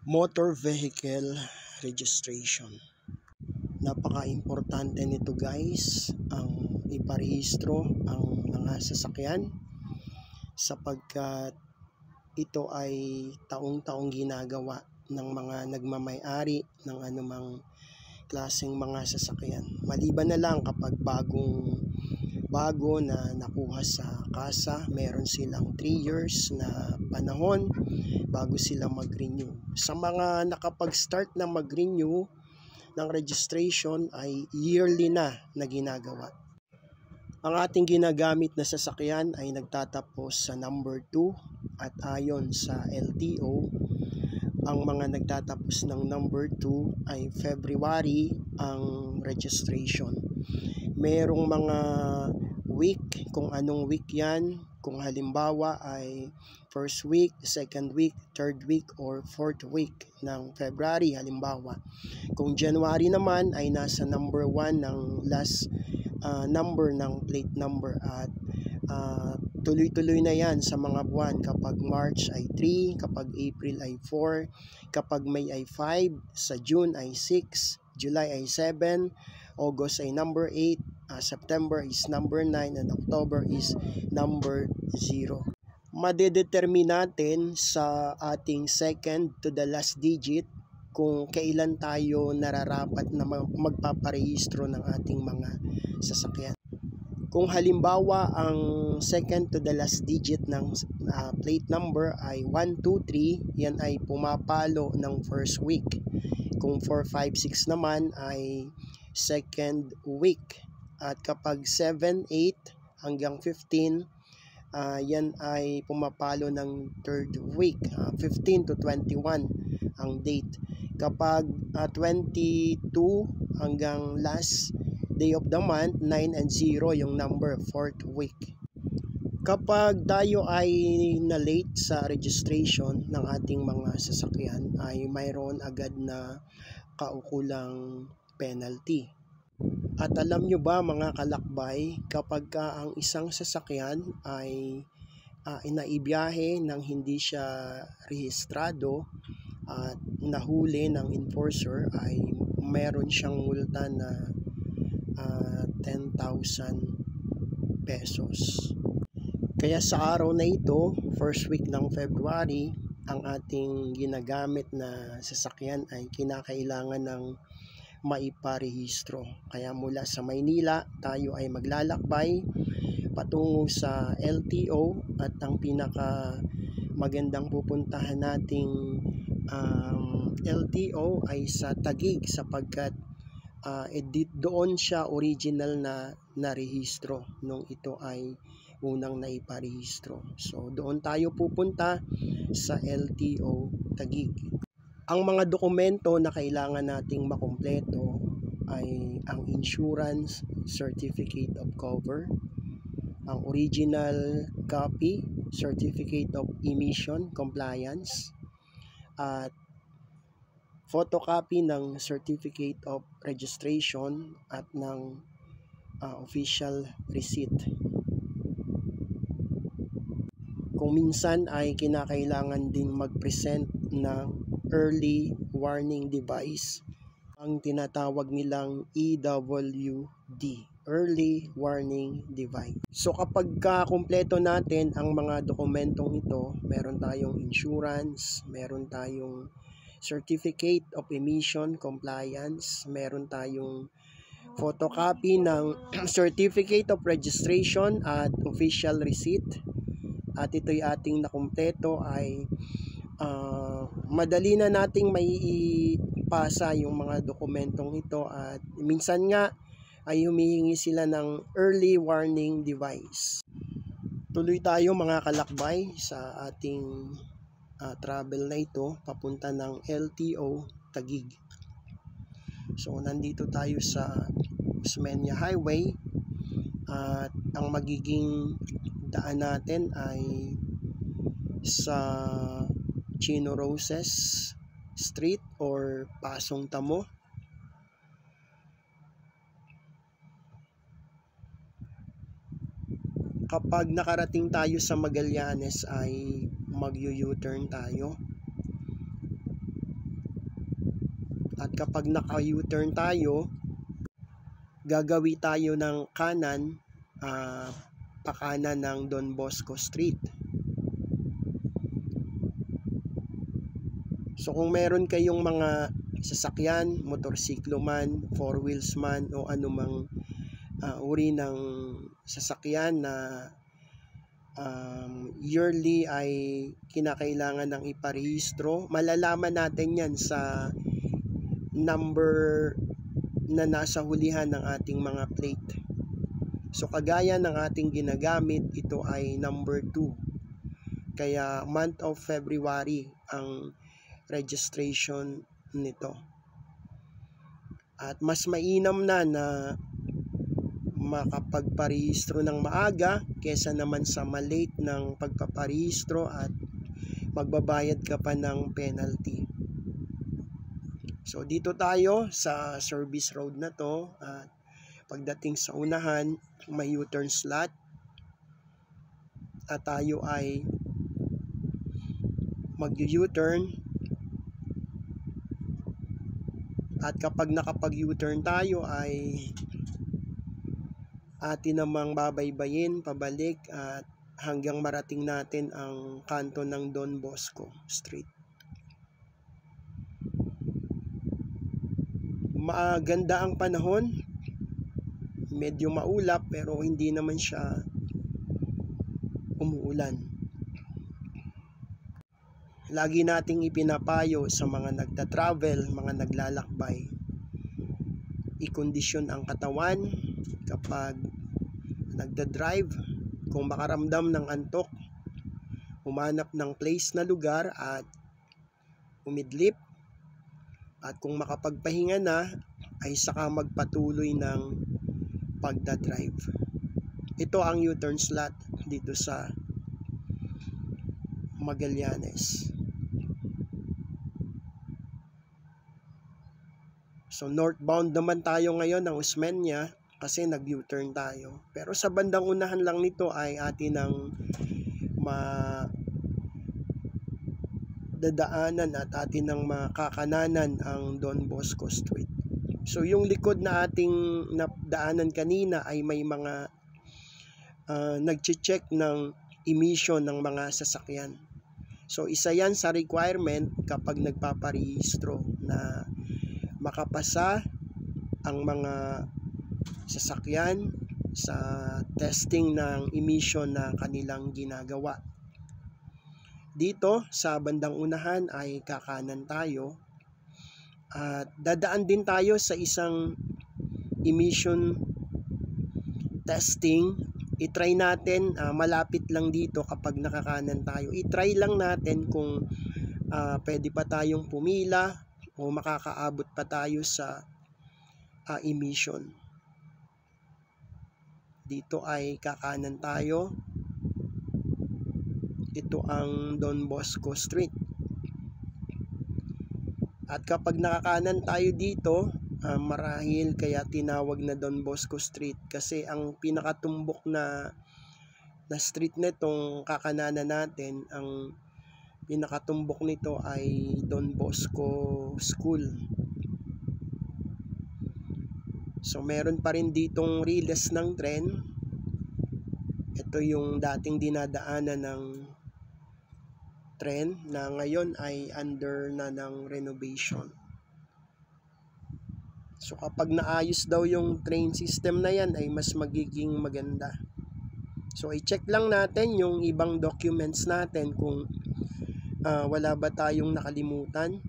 Motor vehicle registration. Napaka-importante nito guys, ang iparehistro ang mga sasakyan sapagkat ito ay taong-taong ginagawa ng mga nagmamay-ari ng anumang klaseng mga sasakyan. Maliban na lang kapag bago na nakuha sa kasa, meron silang 3 years na panahon bago sila mag-renew. Sa mga nakapag-start na mag-renew ng registration ay yearly na ginagawa. Ang ating ginagamit na sasakyan ay nagtatapos sa number 2 at ayon sa LTO, ang mga nagtatapos ng number 2 ay February ang registration. Merong mga week, kung anong week yan, kung halimbawa ay first week, second week, third week, or fourth week ng February halimbawa. Kung January naman ay nasa number 1 ng last number ng plate number at tuloy-tuloy na yan sa mga buwan. Kapag March ay 3, kapag April ay 4, kapag May ay 5, sa June ay 6, July ay 7, August ay number 8, September is number 9, and October is number 0. Madedetermine natin sa ating second to the last digit kung kailan tayo nararapat na magpaparehistro ng ating mga sasakyan. Kung halimbawa ang second to the last digit ng plate number ay 1, 2, 3, yan ay pumapalo ng first week. Kung 4, 5, 6 naman ay second week. At kapag 7, 8 hanggang 15, yan ay pumapalo ng third week. 15 to 21 ang date. Kapag 22 hanggang last day of the month, 9 and 0 yung number, fourth week. Kapag tayo ay na-late sa registration ng ating mga sasakyan, ay mayroon agad na kaukulang penalty. At alam nyo ba mga kalakbay, kapag ang isang sasakyan ay inaibiyahe nang hindi siya rehistrado at nahuli ng enforcer, ay mayroon siyang multa na 10,000 pesos. Kaya sa araw na ito, first week ng February, ang ating ginagamit na sasakyan ay kinakailangan ng maiparehistro. Kaya mula sa Maynila, tayo ay maglalakbay patungo sa LTO at ang pinaka magandang pupuntahan nating LTO ay sa Taguig sapagkat doon siya original na narehistro nung ito ay unang naiparehistro. So doon tayo pupunta sa LTO Taguig. Ang mga dokumento na kailangan nating makumpleto ay ang insurance certificate of cover, ang original copy, certificate of emission compliance, at photocopy ng certificate of registration at ng official receipt. Kung minsan ay kinakailangan ding mag-present ng early warning device, ang tinatawag nilang EWD, early warning device. So kapag kumpleto natin ang mga dokumentong ito, meron tayong insurance, meron tayong certificate of emission compliance, meron tayong photocopy ng certificate of registration at official receipt, at ito'y ating nakumpleto, ay madali na nating may ipasa yung mga dokumentong ito. At minsan nga ay humihingi sila ng early warning device. Tuloy tayo mga kalakbay sa ating travel na ito papunta ng LTO Taguig. So nandito tayo sa Osmeña Highway at ang magiging daan natin ay sa Chino Roses Street or Pasong Tamo. Kapag nakarating tayo sa Magallanes ay mag-U-turn tayo At kapag naka-U-turn tayo, gagawi tayo ng kanan, pakanan ng Don Bosco Street. So kung meron kayong mga sasakyan, motorsiklo man, four wheels man, o anumang uri ng sasakyan na yearly ay kinakailangan ng iparehistro, malalaman natin yan sa number na nasa hulihan ng ating mga plate. So kagaya ng ating ginagamit, ito ay number 2. Kaya month of February ang registration nito. At mas mainam na makapagparehistro ng maaga kesa naman sa malate ng pagpaparehistro at magbabayad ka pa ng penalty. So dito tayo sa service road na to, at pagdating sa unahan may U-turn slot at tayo ay mag-U-turn. At kapag nakapag-U-turn tayo ay atin namang babaybayin pabalik at hanggang marating natin ang kanto ng Don Bosco Street. Maganda ang panahon, medyo maulap pero hindi naman siya umuulan. Lagi nating ipinapayo sa mga nagta-travel, mga naglalakbay, ikondisyon ang katawan kapag nagda-drive. Kung makaramdam ng antok, humanap ng place na lugar at umidlip. At kung makapagpahinga na, ay saka magpatuloy ng pagda-drive. Ito ang U-turn slot dito sa Magallanes. So northbound naman tayo ngayon ng Osmeña kasi nag-U-turn tayo. Pero sa bandang unahan lang nito ay atin ang dadaanan at atin ang makakananan ang Don Bosco Street. So yung likod na ating nadaanan kanina ay may mga nag-check ng emission ng mga sasakyan. So isa yan sa requirement kapag nagpaparehistro na makapasa ang mga sasakyan sa testing ng emission na kanilang ginagawa. Dito sa bandang unahan ay kakanan tayo at dadaan din tayo sa isang emission testing. I-try natin, malapit lang dito kapag nakakanan tayo. I-try lang natin kung pwede pa tayong pumila o makakaabot pa tayo sa emission. Dito ay kakanan tayo. Ito ang Don Bosco Street. At kapag nakakanan tayo dito, marahil kaya tinawag na Don Bosco Street kasi ang pinakatumbok na street nitong kakananan natin, ang pinakatumbok nito ay Don Bosco School. So meron pa rin ditong riles ng tren. Ito yung dating dinadaanan ng tren na ngayon ay under na ng renovation. So kapag naayos daw yung train system na yan ay mas magiging maganda. So i-check lang natin yung ibang documents natin kung wala ba tayong nakalimutan.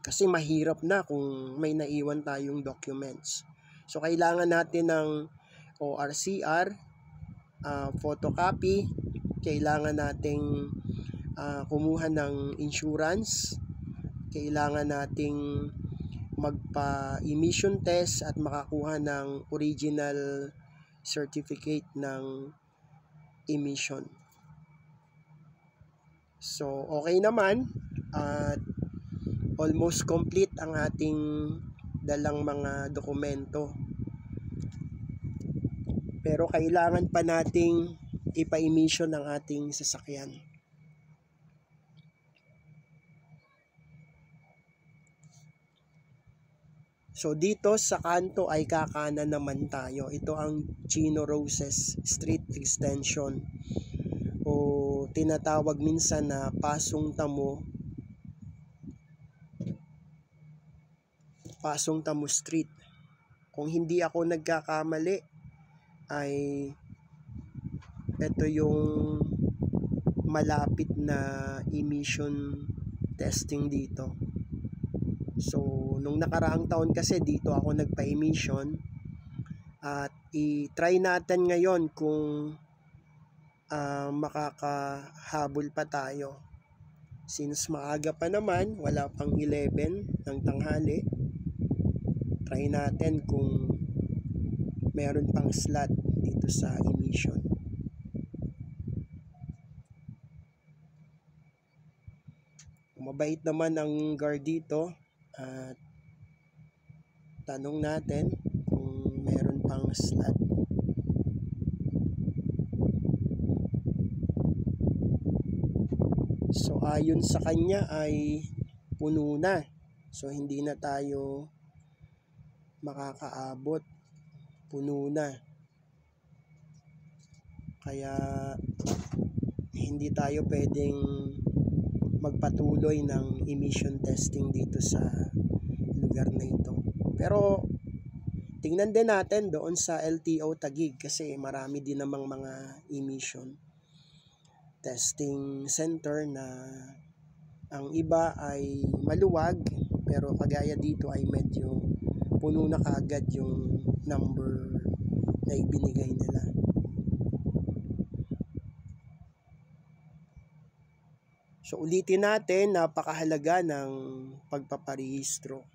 Kasi mahirap na kung may naiwan tayong documents. So kailangan natin ng ORCR, photocopy, kailangan nating kumuha ng insurance, kailangan nating magpa-emission test at makakuha ng original certificate ng emission. So okay naman at almost complete ang ating dalang mga dokumento. Pero kailangan pa nating ipa-emission ang ating sasakyan. So dito sa kanto ay kakanan naman tayo. Ito ang Chino Roses Street Extension o tinatawag minsan na Pasong Tamo Street. Kung hindi ako nagkakamali ay ito yung malapit na emission testing dito. So nung nakaraang taon kasi dito ako nagpa-emission at i-try natin ngayon kung makakahabol pa tayo. Since maaga pa naman, wala pang 11 ng tanghali, try natin kung meron pang slot dito sa emission. Mabait naman ang guard dito at tanong natin kung meron pang slot. So ayon sa kanya ay puno na. So hindi na tayo makakaabot. Puno na. Kaya hindi tayo pwedeng magpatuloy ng emission testing dito sa lugar na ito. Pero tingnan din natin doon sa LTO Taguig kasi marami din namang mga emission testing center na ang iba ay maluwag pero kagaya dito ay medyo puno na kaagad yung number na ibinigay nila. So ulitin natin, napakahalaga ng pagpaparehistro.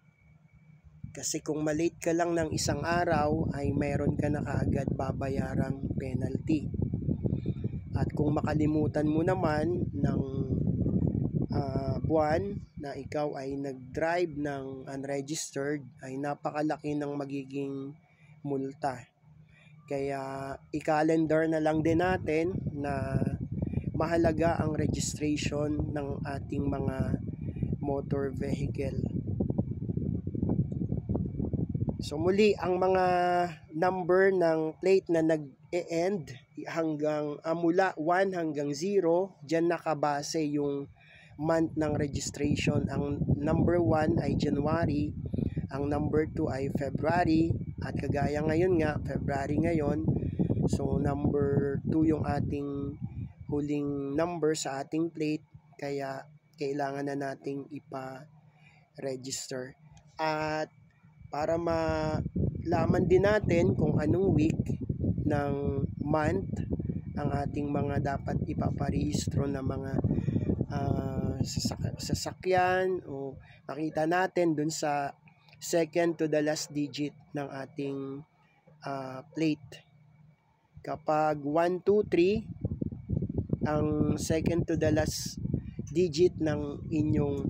Kasi kung malate ka lang ng isang araw ay mayroon ka na kaagad babayarang penalty. At kung makalimutan mo naman ng buwan na ikaw ay nag-drive ng unregistered ay napakalaki ng magiging multa. Kaya i-calendar na lang din natin na mahalaga ang registration ng ating mga motor vehicle. So muli, ang mga number ng plate na nag-e-end hanggang mula 1 hanggang 0, diyan nakabase yung month ng registration. Ang number 1 ay January, ang number 2 ay February, at kagaya ngayon nga, February ngayon. So number 2 yung ating huling number sa ating plate, kaya kailangan na nating ipa-register. At para malaman din natin kung anong week ng month ang ating mga dapat ipaparehistro na mga sasakyan, o makita natin dun sa second to the last digit ng ating plate. Kapag 1, 2, 3 ang second to the last digit ng inyong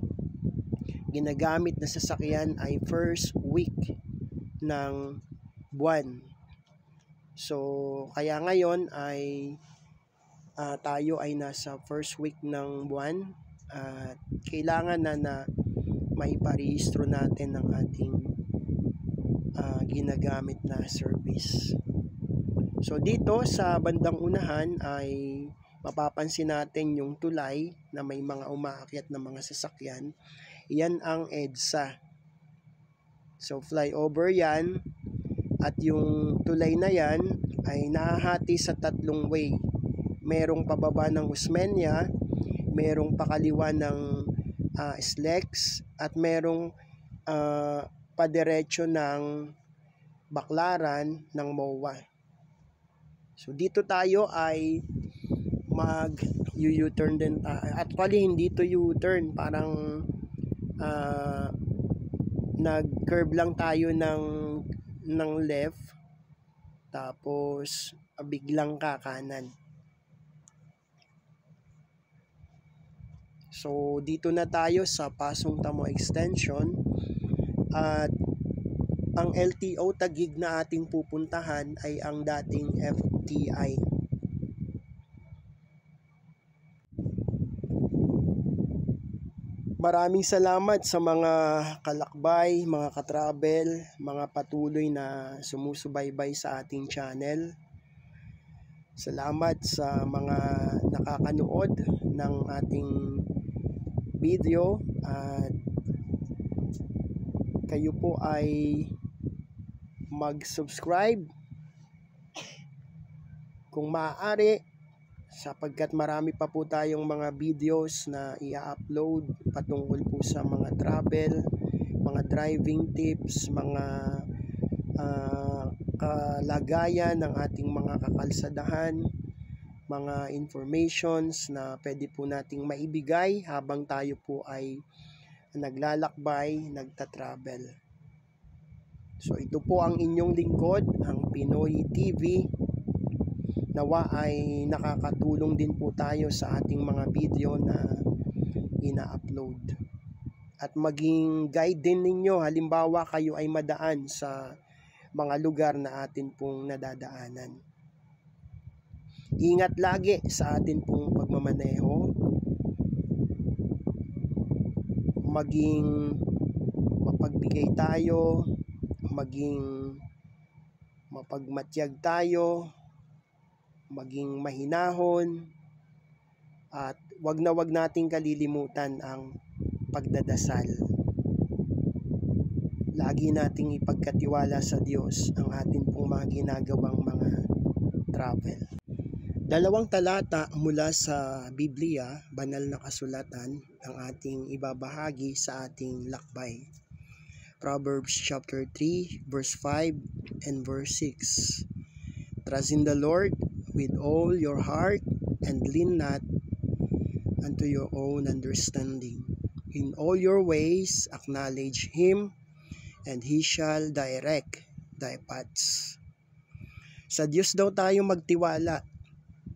ginagamit na sasakyan ay first week ng buwan. So kaya ngayon ay tayo ay nasa first week ng buwan at kailangan na maiparehistro natin ang ating ginagamit na service. So dito sa bandang unahan ay mapapansin natin yung tulay na may mga umaakyat na mga sasakyan. Yan ang EDSA. So flyover yan, at yung tulay na yan ay nahahati sa tatlong way. Merong pababa ng Osmeña, merong pakaliwa ng SLEX, at merong padiretso ng Baclaran ng MOA. So dito tayo ay mag-U-turn din. Actually hindi to U-turn, parang nag-curve lang tayo ng left, tapos biglang kakanan. So dito na tayo sa Pasong Tamo Extension, at ang LTO Taguig na ating pupuntahan ay ang dating FTI. Maraming salamat sa mga kalakbay, mga katravel, mga patuloy na sumusubaybay sa ating channel. Salamat sa mga nakakanood ng ating video at kayo po ay mag-subscribe kung maaari, sapagkat marami pa po tayong mga videos na i-upload patungkol po sa mga travel, mga driving tips, mga kalagayan ng ating mga kakalsadahan, mga informations na pwede po nating maibigay habang tayo po ay naglalakbay, nagta-travel. So ito po ang inyong lingkod, ang Pinoy TV. Nawa ay nakakatulong din po tayo sa ating mga video na ina-upload. At maging guide din ninyo, halimbawa kayo ay madaan sa mga lugar na atin pong nadadaanan. Ingat lagi sa atin pong pagmamaneho. Maging mapagbigay tayo, maging mapagmatyag tayo, maging mahinahon, at wag nating kalilimutan ang pagdadasal. Lagi nating ipagkatiwala sa Diyos ang atin pong mga ginagawang mga travel. Dalawang talata mula sa Biblia, banal na kasulatan, ang ating ibabahagi sa ating lakbay. Proverbs chapter 3, verse 5 and verse 6. Trust in the Lord with all your heart and lean not unto your own understanding. In all your ways acknowledge Him, and He shall direct thy paths. Sa Diyos daw tayo magtiwala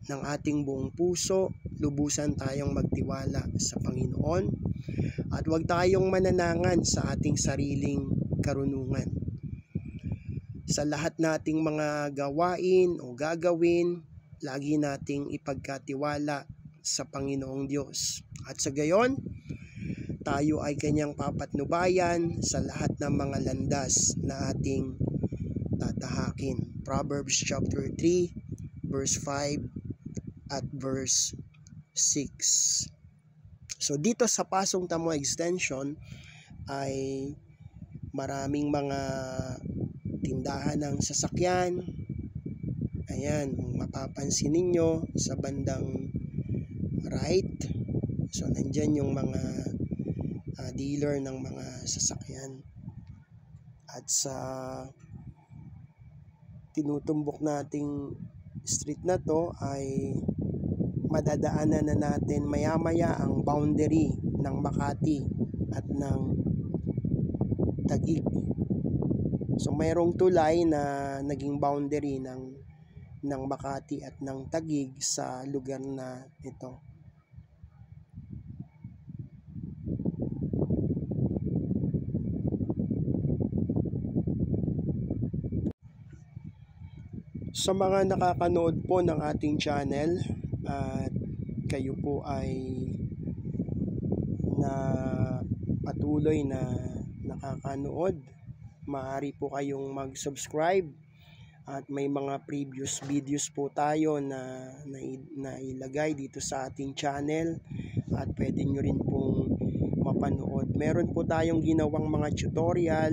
ng ating buong puso, lubusan tayong magtiwala sa Panginoon, at huwag tayong mananangan sa ating sariling karunungan. Sa lahat nating mga gawain o gagawin, lagi nating ipagkatiwala sa Panginoong Diyos. At sa gayon, tayo ay kanyang papatnubayan sa lahat ng mga landas na ating tatahakin. Proverbs chapter 3, verse 5 at verse 6. So dito sa Pasong Tamo Extension ay maraming mga tindahan ng sasakyan. Ayan, mapapansin ninyo sa bandang right. So nandyan yung mga dealer ng mga sasakyan. At sa tinutumbok nating street na to ay madadaanan na natin maya-maya ang boundary ng Makati at ng Taguig. So mayroong tulay na naging boundary ng Makati at ng Taguig sa lugar na ito. Sa mga nakakanood po ng ating channel at kayo po ay na patuloy na nakakanood, maaari po kayong mag-subscribe at may mga previous videos po tayo na ilagay dito sa ating channel at pwede nyo rin pong mapanood. Meron po tayong ginawang mga tutorial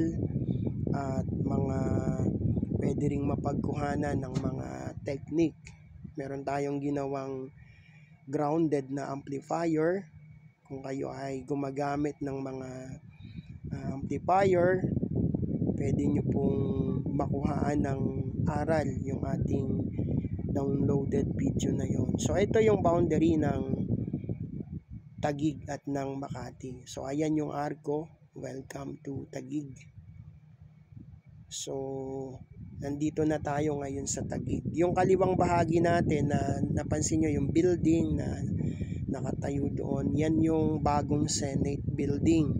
at mga pwede ring mapagkuhanan ng mga technique. Meron tayong ginawang grounded na amplifier. Kung kayo ay gumagamit ng mga amplifier, pwede nyo pong makuhaan ng aral yung ating downloaded video na yon. So ito yung boundary ng Taguig at ng Makati. So ayan yung arko. Welcome to Taguig. So nandito na tayo ngayon sa Taguig. Yung kaliwang bahagi natin na napansin nyo yung building na nakatayo doon, yan yung bagong Senate building.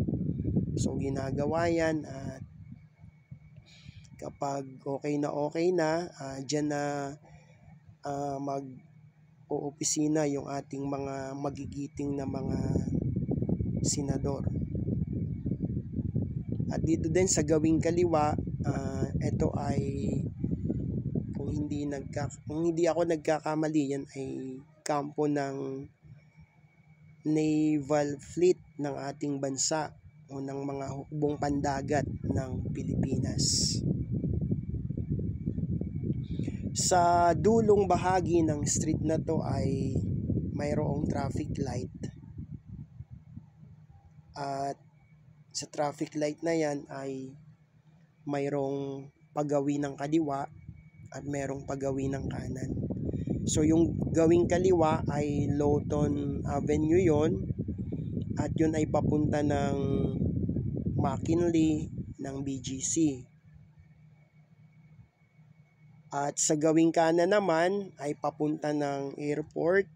So ginagawa yan at kapag okay na, dyan na mag-oopisina yung ating mga magigiting na mga Senador. At dito din sa gawing kaliwa, ito ay kung hindi ako nagkakamali, yan ay kampo ng naval fleet ng ating bansa o ng mga hukbong pandagat ng Pilipinas. Sa dulong bahagi ng street na to ay mayroong traffic light. At sa traffic light na yan ay mayroong pagawi ng kaliwa at mayroong pagawi ng kanan. So yung gawing kaliwa ay Lawton Avenue yon, at yun ay papunta ng McKinley ng BGC. At sa gawing kanan naman ay papunta ng airport,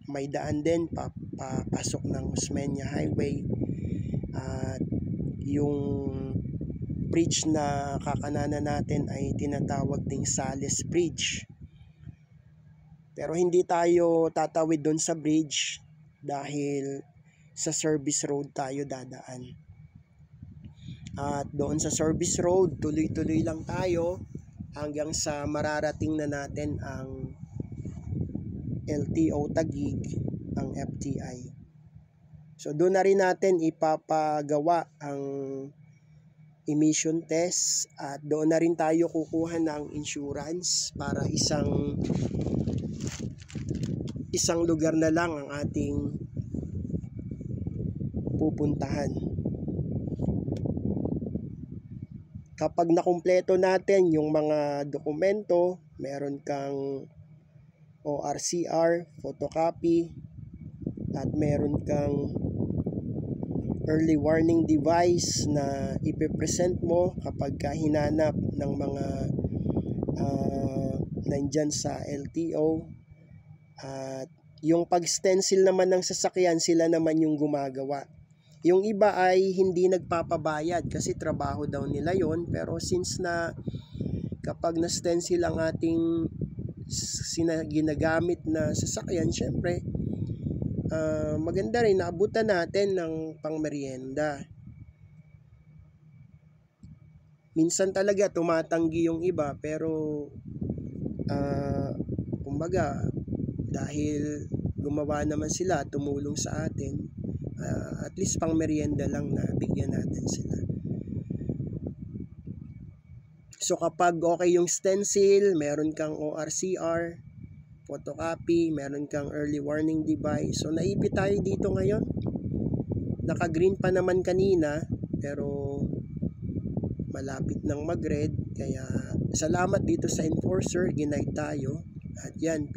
may daan din papasok ng Osmeña Highway. At yung bridge na kakananan natin ay tinatawag ding Sales Bridge. Pero hindi tayo tatawid doon sa bridge dahil sa service road tayo dadaan. At doon sa service road, tuloy-tuloy lang tayo hanggang sa mararating na natin ang LTO Taguig, ang FTI. So doon na rin natin ipapagawa ang emission test at doon na rin tayo kukuha ng insurance para isang lugar na lang ang ating pupuntahan. Kapag nakumpleto natin yung mga dokumento, meron kang ORCR, photocopy, at meron kang early warning device na ipipresent mo kapag hinanap ng mga nandyan sa LTO. At yung pag-stencil naman ng sasakyan, sila naman yung gumagawa. Yung iba ay hindi nagpapabayad kasi trabaho daw nila yon, pero since na kapag na-stencil ang ating ginagamit na sasakyan, syempre maganda rin naabutan natin ng pangmeryenda. Minsan talaga tumatanggi yung iba, pero kumbaga dahil gumawa naman sila, tumulong sa atin, at least pang merienda lang na bigyan natin sila. So kapag okay yung stencil, meron kang ORCR, photocopy, meron kang early warning device. So naipit tayo dito ngayon. Naka-green pa naman kanina, pero malapit nang mag-red. Kaya salamat dito sa enforcer, ginide tayo. At yan,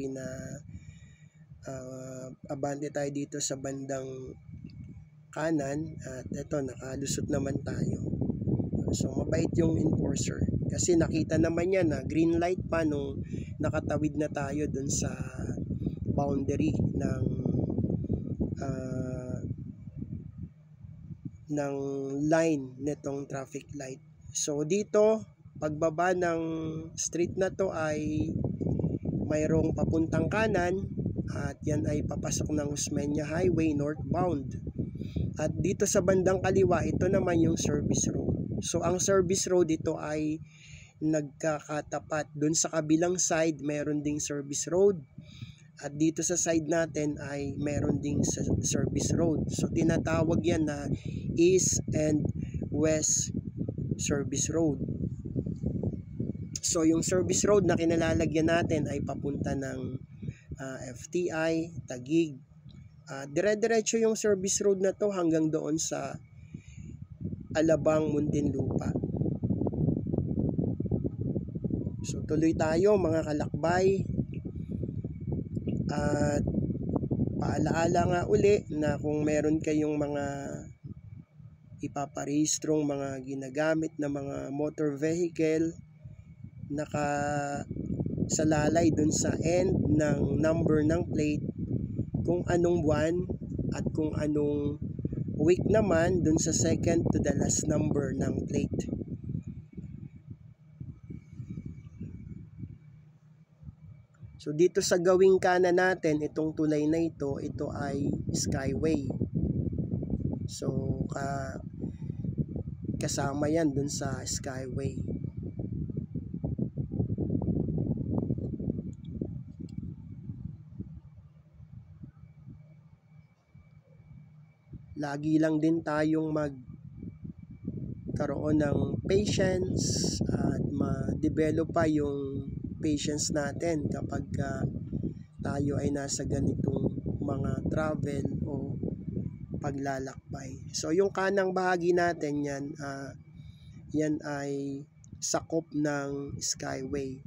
abante tayo dito sa bandang kanan. At eto, nakalusot naman tayo. So mabait yung enforcer. Kasi nakita naman niya na green light pa nung nakatawid na tayo dun sa boundary ng line nitong traffic light. So dito, pagbaba ng street na to ay mayroong papuntang kanan at yan ay papasok ng Osmeña Highway northbound. At dito sa bandang kaliwa, ito naman yung service road. So ang service road ito ay nagkakatapat. Doon sa kabilang side, meron ding service road. At dito sa side natin ay meron ding service road. So tinatawag yan na East and West Service Road. So yung service road na kinalalagyan natin ay papunta ng FTI, Taguig. Dire-diretso yung service road na to hanggang doon sa Alabang, Muntinlupa. So tuloy tayo mga kalakbay. At paalaala nga uli na kung meron kayong mga ipaparehistrong mga ginagamit na mga motor vehicle, nakasalalay dun sa end ng number ng plate kung anong buwan at kung anong week naman dun sa second to the last number ng plate. So dito sa gawing kanan natin, itong tulay na ito ay Skyway. So kasama yan dun sa Skyway. Lagi lang din tayong magkaroon ng patience at ma-develop pa yung patience natin kapag tayo ay nasa ganitong mga travel o paglalakbay. So yung kanang bahagi natin yan ay sakop ng Skyway.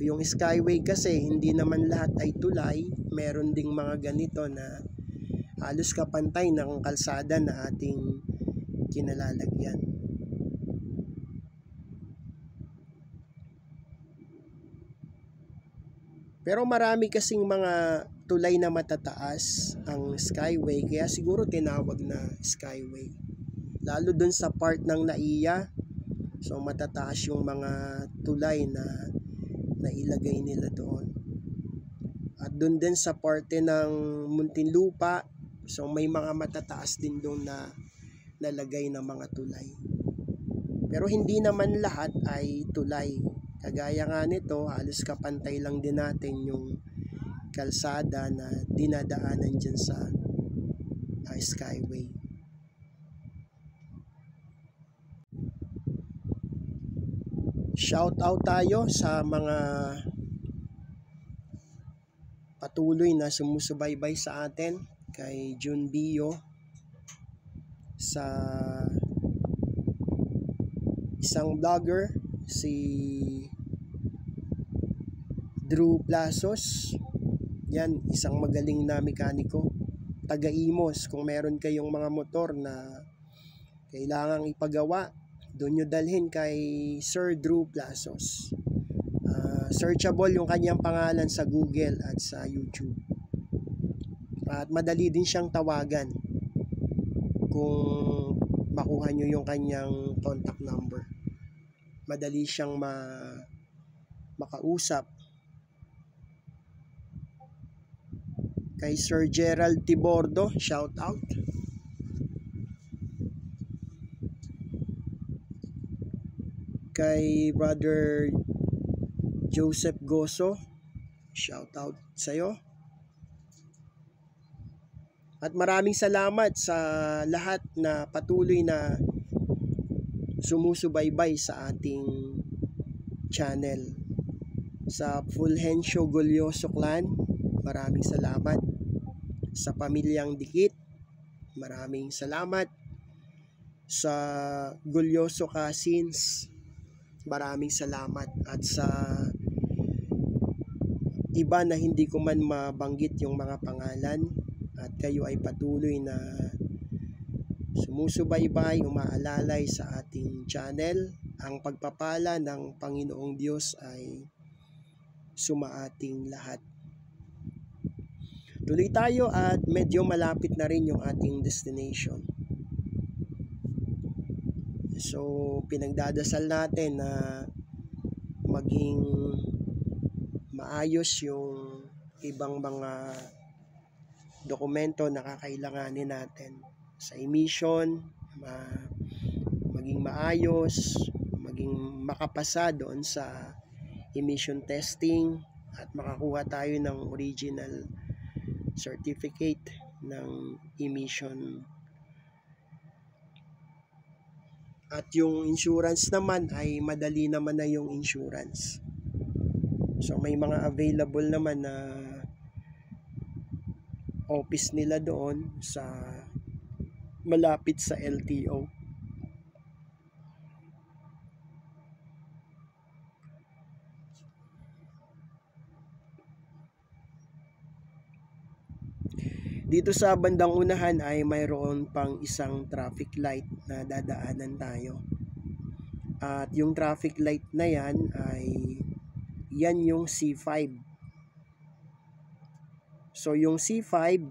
Yung Skyway kasi hindi naman lahat ay tulay, meron ding mga ganito na halos kapantay ng kalsada na ating kinalalagyan. Pero marami kasing mga tulay na matataas ang Skyway, kaya siguro tinawag na Skyway. Lalo dun sa part ng NAIA, so matataas yung mga tulay na nailagay nila doon. At dun din sa parte ng Muntinlupa, so may mga matataas din doon na nalagay ng mga tulay. Pero hindi naman lahat ay tulay. Kagaya nga nito, halos kapantay lang din natin yung kalsada na dinadaanan dyan sa Skyway. Shout out tayo sa mga patuloy na sumusubaybay sa atin, kay Jun Bio, sa isang vlogger si Drew Plasos. Yan, isang magaling na mekaniko, taga Imos. Kung meron kayong mga motor na kailangang ipagawa, doon nyo dalhin kay Sir Drew Plasos. Searchable yung kanyang pangalan sa Google at sa YouTube. At madali din siyang tawagan kung makuha nyo yung kanyang contact number. Madali siyang makausap. Kay Sir Gerald Tibordo, shout out. Kay Brother Joseph Goso, shout out sa'yo. At maraming salamat sa lahat na patuloy na sumusubaybay sa ating channel. Sa Fulgencio Golyoso Clan, maraming salamat. Sa Pamilyang Dikit, maraming salamat. Sa Golyoso Cousins, maraming salamat. At sa iba na hindi ko man mabanggit yung mga pangalan, at kayo ay patuloy na sumusubaybay, umaalalay sa ating channel, ang pagpapala ng Panginoong Diyos ay sumaating lahat. Tuloy tayo at medyo malapit na rin yung ating destination. So, pinagdadasal natin na maging maayos yung ibang mga dokumento na kakailanganin natin sa emission, maging maayos, maging makapasa doon sa emission testing, at makakuha tayo ng original certificate ng emission. At yung insurance naman ay madali naman na yung insurance. So may mga available naman na office nila doon sa malapit sa LTO. Dito sa bandang unahan ay mayroon pang isang traffic light na dadaanan tayo. At yung traffic light na yan ay yan yung C5. So yung C5,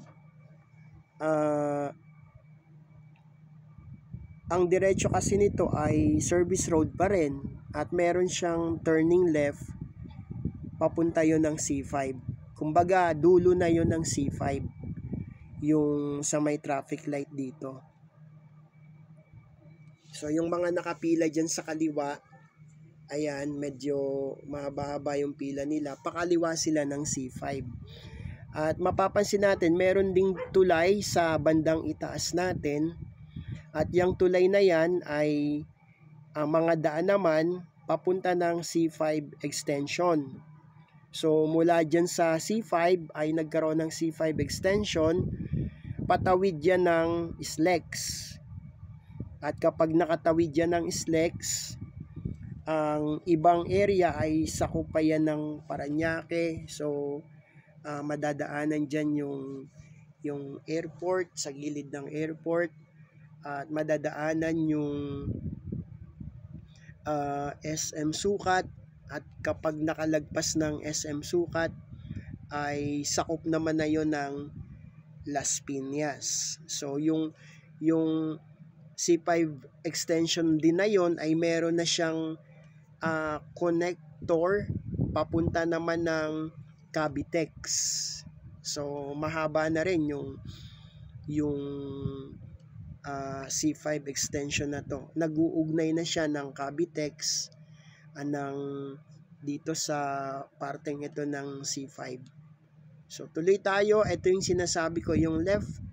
ang diretso kasi nito ay service road pa rin, at meron siyang turning left papunta yon ng C5. Kumbaga dulo na yon ng C5, yung sa may traffic light dito. So yung mga nakapila dyan sa kaliwa, ayan, medyo mahaba-haba yung pila nila. Pakaliwa sila ng C5. At mapapansin natin, meron ding tulay sa bandang itaas natin. At yung tulay na yan ay ang mga daan naman papunta ng C5 extension. So mula dyan sa C5 ay nagkaroon ng C5 extension, patawid yan ng SLEX. At kapag nakatawid yan ng SLEX, ang ibang area ay sakop pa yan ng Parañaque. So madadaanan dyan yung airport, sa gilid ng airport, at madadaanan yung SM Sukat, at kapag nakalagpas ng SM Sukat ay sakop naman na yon ng Las Piñas. So yung C5 extension din na yon ay meron na siyang connector papunta naman ng Cavitex. So mahaba na rin yung C5 extension na to. Nag-uugnay na siya ng Cavitex dito sa parteng ito ng C5. So tuloy tayo. Ito yung sinasabi ko, yung left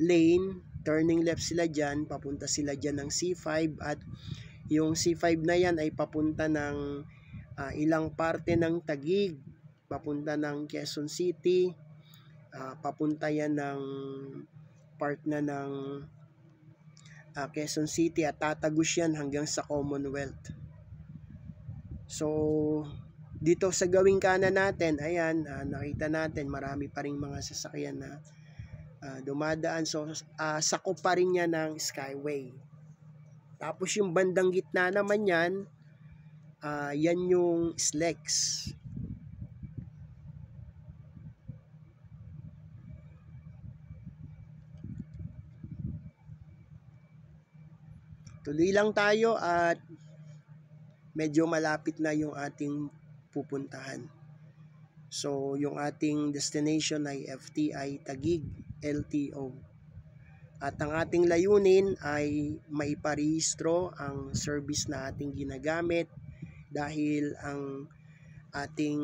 lane, turning left sila dyan, papunta sila dyan ng C5, at yung C5 na yan ay papunta ng ilang parte ng Taguig, papunta ng Quezon City, papunta yan ng part na ng Quezon City, at tatagos yan hanggang sa Commonwealth. So dito sa gawing kanan natin, ayan, nakita natin marami pa rin mga sasakyan na dumadaan. So sakop pa rin yan ng Skyway. Tapos yung bandang gitna naman yan, yan yung SLEX. Tuloy lang tayo at medyo malapit na yung ating pupuntahan. So yung ating destination ay FTI Taguig LTO. At ang ating layunin ay maiparehistro ang service na ating ginagamit, dahil ang ating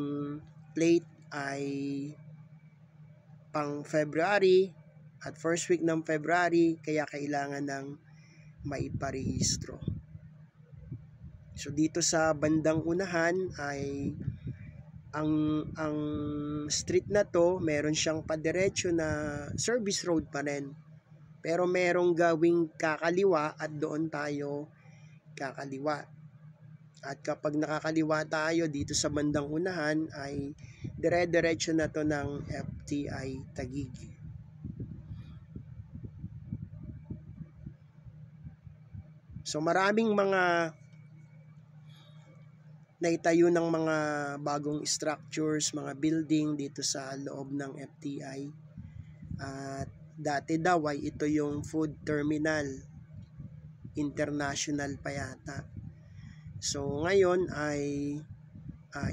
plate ay pang February at first week ng February, kaya kailangan ng maiparehistro. So dito sa bandang unahan ay ang street na to, meron siyang padiretso na service road pa rin, pero merong gawing kakaliwa at doon tayo kakaliwa. At kapag nakakaliwa tayo dito sa bandang unahan ay dire-diretso na to ng FTI Taguig. So maraming mga naitayo ng mga bagong structures, mga building dito sa loob ng FTI. At dati daw ay ito yung food terminal international pa yata. So ngayon ay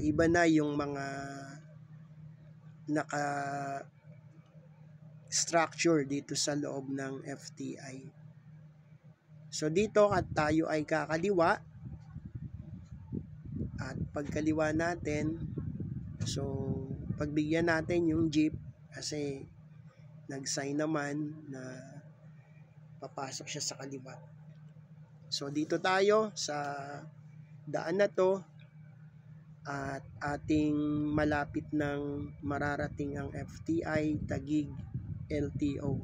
iba na yung mga naka structure dito sa loob ng FTI. So dito at tayo ay kakaliwa, at pagkaliwa natin, so pagbigyan natin yung jeep kasi nag-sign naman na papasok siya sa kaliwa. So dito tayo sa daan na to, at ating malapit ng mararating ang FTI Taguig LTO.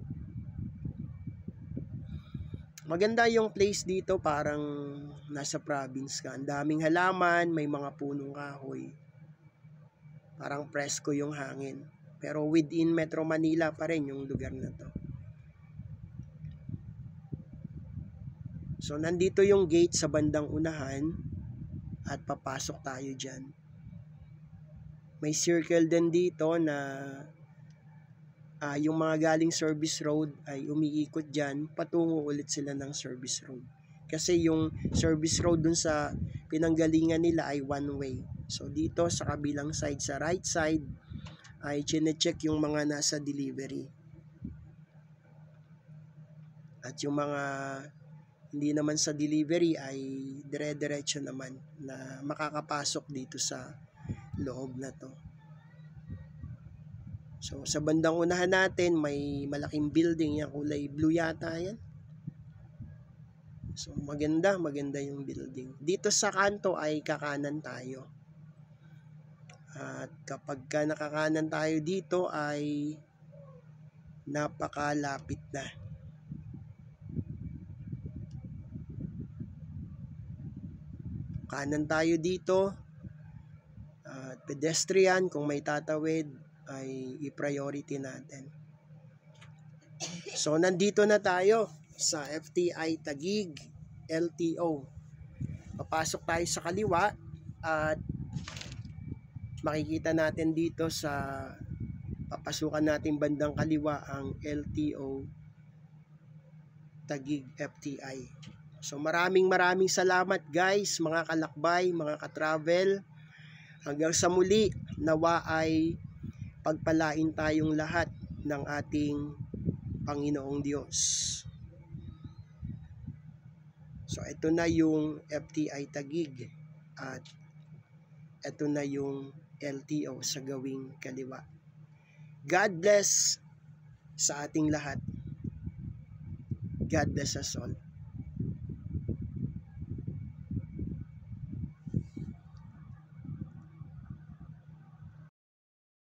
Maganda yung place dito, parang nasa province ka. Ang daming halaman, may mga punong kahoy. Parang presko yung hangin. Pero within Metro Manila pa rin yung lugar na to. So nandito yung gate sa bandang unahan at papasok tayo dyan. May circle din dito na yung mga galing service road ay umiikot dyan, patungo ulit sila ng service road. Kasi yung service road dun sa pinanggalingan nila ay one way. So dito sa kabilang side, sa right side, ay chine-check yung mga nasa delivery. At yung mga hindi naman sa delivery ay dire-diretso naman na makakapasok dito sa loob na to. So sa bandang unahan natin may malaking building, yan kulay blue yata yan. So maganda yung building. Dito sa kanto ay kakanan tayo. At kapag ka nakakanan tayo dito ay napakalapit na. Kanan tayo dito. At pedestrian, kung may tatawid ay i-priority natin. So nandito na tayo sa FTI Taguig LTO. Papasok tayo sa kaliwa at makikita natin dito sa papasukan natin bandang kaliwa ang LTO Taguig FTI. So maraming salamat guys, mga kalakbay, mga katravel. Hanggang sa muli, nawa ay pagpalain tayong lahat ng ating Panginoong Diyos. So ito na yung FTI Taguig at ito na yung LTO sa gawing kaliwa. God bless sa ating lahat. God bless us all.